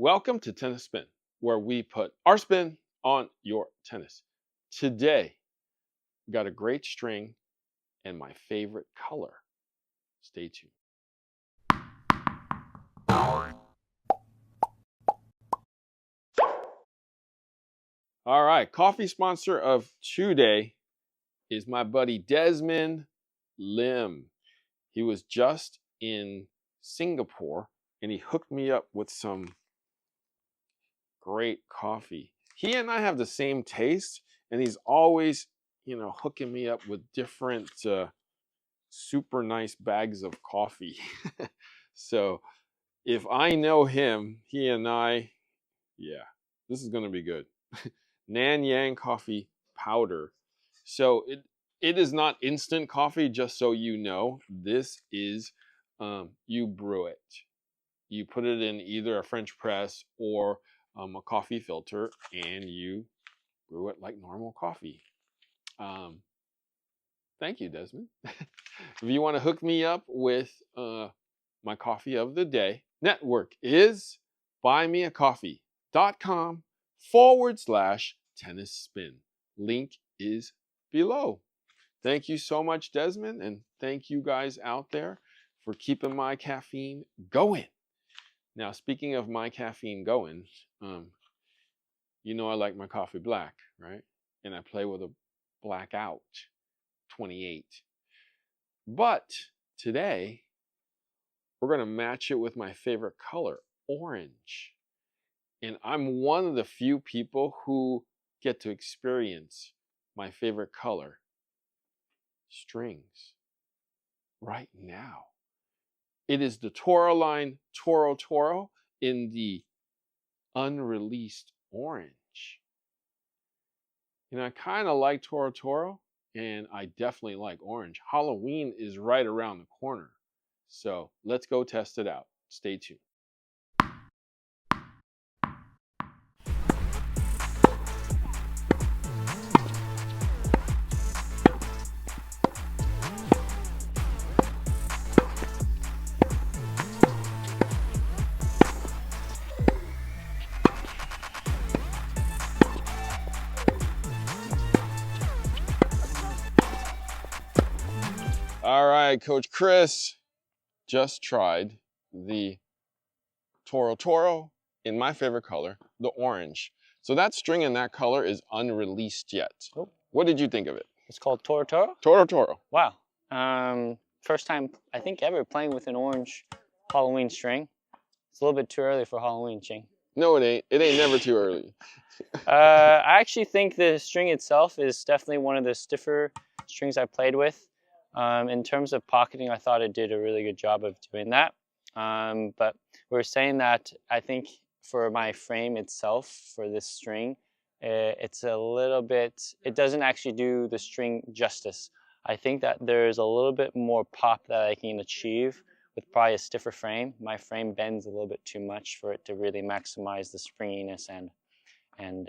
Welcome to Tennis Spin, where we put our spin on your tennis. Today, we got a great string and my favorite color. Stay tuned. All right, coffee sponsor of today is my buddy Desmond Lim. He was just in Singapore and he hooked me up with some great coffee. He and I have the same taste, and he's always, hooking me up with different super nice bags of coffee. So if I know him, he and I, this is going to be good. Nan Yang coffee powder. So it is not instant coffee, just so you know. This is, you brew it. You put it in either a French press or a coffee filter, and you brew it like normal coffee. Thank you, Desmond. If you want to hook me up with my coffee of the day, network is buymeacoffee.com/tennis spin. Link is below. Thank you so much, Desmond, and thank you guys out there for keeping my caffeine going. Now, speaking of my caffeine going, I like my coffee black, right? And I play with a blackout 28. But today, we're going to match it with my favorite color, orange. And I'm one of the few people who get to experience my favorite color, strings, right now. It is the Toroline Toro Toro in the unreleased orange. I kind of like Toro Toro, and I definitely like orange. Halloween is right around the corner. So let's go test it out. Stay tuned. All right, Coach Chris just tried the Toro Toro in my favorite color, the orange. So that string in that color is unreleased yet. Oh. What did you think of it? It's called Toro Toro? Toro Toro. Wow. First time, I think, ever playing with an orange Halloween string. It's a little bit too early for Halloween, Ching. No, it ain't. It ain't never too early. I actually think the string itself is definitely one of the stiffer strings I played with. In terms of pocketing, I thought it did a really good job of doing that. But we're saying that I think for my frame itself, for this string, it's a little bit, it doesn't actually do the string justice. I think that there's a little bit more pop that I can achieve with probably a stiffer frame. My frame bends a little bit too much for it to really maximize the springiness and kind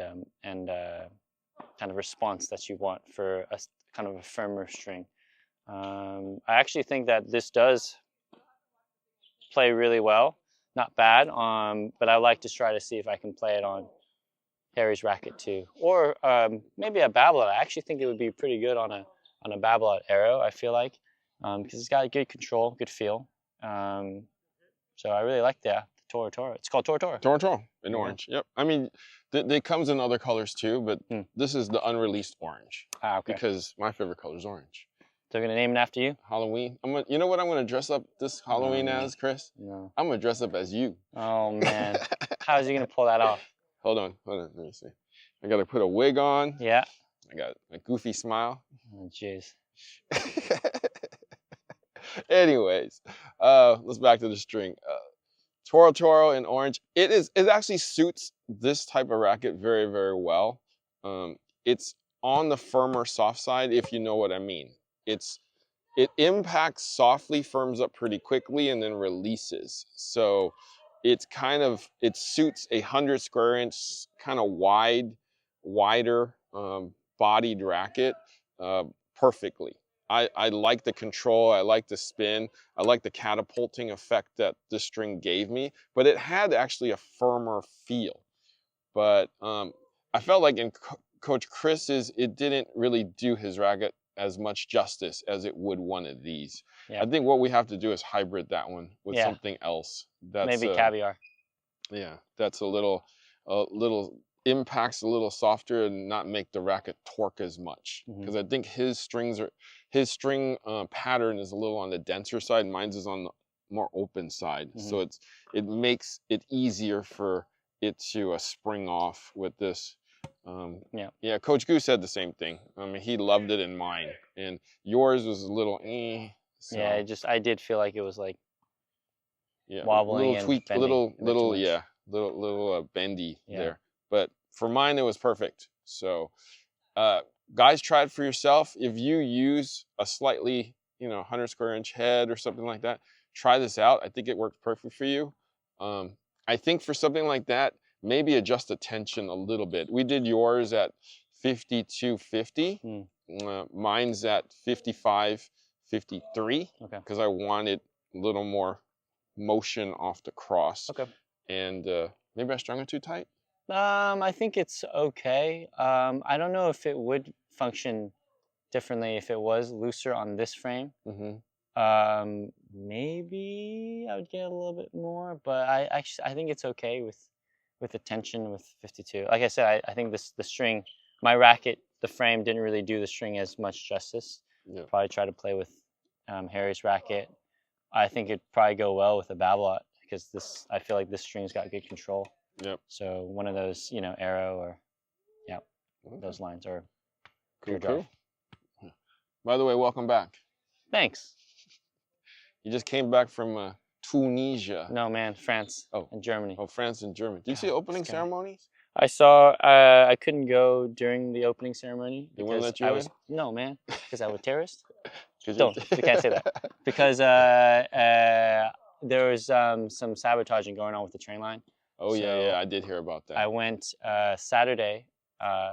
of response that you want for a kind of a firmer string. I actually think that this does play really well, not bad, but I like to try to see if I can play it on Harry's racket too, or maybe a Babolat. I actually think it would be pretty good on a Babolat Arrow. I feel like because it's got good control, good feel. So I really like the Toro Toro. It's called Toro Toro. Toro Toro in orange. Yep. I mean, they comes in other colors too, but this is the unreleased orange. Ah, okay. Because my favorite color is orange. They're gonna name it after you? Halloween. You know what I'm gonna dress up this Halloween as, Chris? No. I'm gonna dress up as you. Oh man, how is he gonna pull that off? Hold on. Let me see. I gotta put a wig on. Yeah. I got a goofy smile. Oh jeez. Anyways, let's back to the string. Toro Toro in orange. It actually suits this type of racket very, very well. It's on the firmer soft side, if you know what I mean. It impacts softly, firms up pretty quickly, and then releases. So it suits 100 square inch kind of wider bodied racket perfectly. I like the control, I like the spin, I like the catapulting effect that this string gave me, but it had actually a firmer feel. But I felt like in Coach Chris's, it didn't really do his racket as much justice as it would one of these. Yeah. I think what we have to do is hybrid that one with Yeah. something else. That's Maybe caviar. yeah, that's a little impacts a little softer and not make the racket torque as much. Because I think his string pattern is a little on the denser side. Mine's is on the more open side, so it makes it easier for it to spring off with this. Yeah, Coach Goose said the same thing. I mean, he loved it in mine, and yours was a little so. Yeah, I did feel like it was like yeah, wobbling little tweak, and little bendy there. But for mine, it was perfect. So, guys, try it for yourself. If you use a slightly, 100 square inch head or something like that, try this out. I think it works perfect for you. I think for something like that, maybe adjust the tension a little bit. We did yours at 5250. Mine's at 5553. Okay. Because I wanted a little more motion off the cross. Okay. And maybe I strung it too tight? I think it's okay. I don't know if it would function differently if it was looser on this frame. Maybe I would get a little bit more, but I think it's okay with the tension with 52. Like I said, I think the string, my racket, the frame didn't really do the string as much justice. Yeah. Probably try to play with Harry's racket. I think it'd probably go well with a Babolat because I feel like this string's got good control. Yep. So one of those, arrow or, those lines are cool. By the way, welcome back. Thanks. You just came back from Tunisia. No, man, France and Germany. Oh, France and Germany. Did you see opening ceremonies? I saw. I couldn't go during the opening ceremony. They wouldn't let you in? No, man, because I was a terrorist. You can't say that. Because there was some sabotaging going on with the train line. Oh, so yeah, I did hear about that. I went Saturday,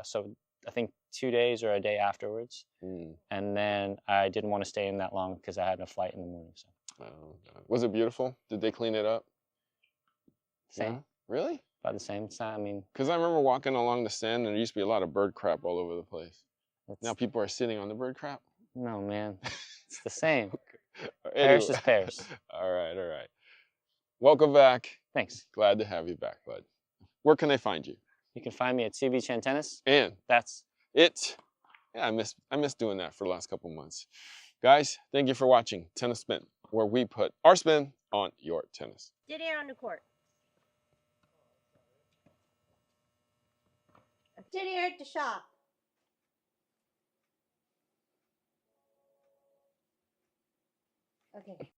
so I think 2 days or a day afterwards. And then I didn't want to stay in that long because I had a flight in the morning. So. Oh, God. Was it beautiful? Did they clean it up? Same. Yeah? Really? About the same. I mean, because I remember walking along the sand and there used to be a lot of bird crap all over the place. Now people are sitting on the bird crap? No, man. It's the same. Anyway. Paris is Paris. All right. Welcome back. Thanks. Glad to have you back, bud. Where can they find you? You can find me at CB Chan Tennis. And that's it. Yeah, I miss doing that for the last couple months. Guys, thank you for watching Tennis Spin, where we put our spin on your tennis. Didier on the court. Didier at the shop. Okay.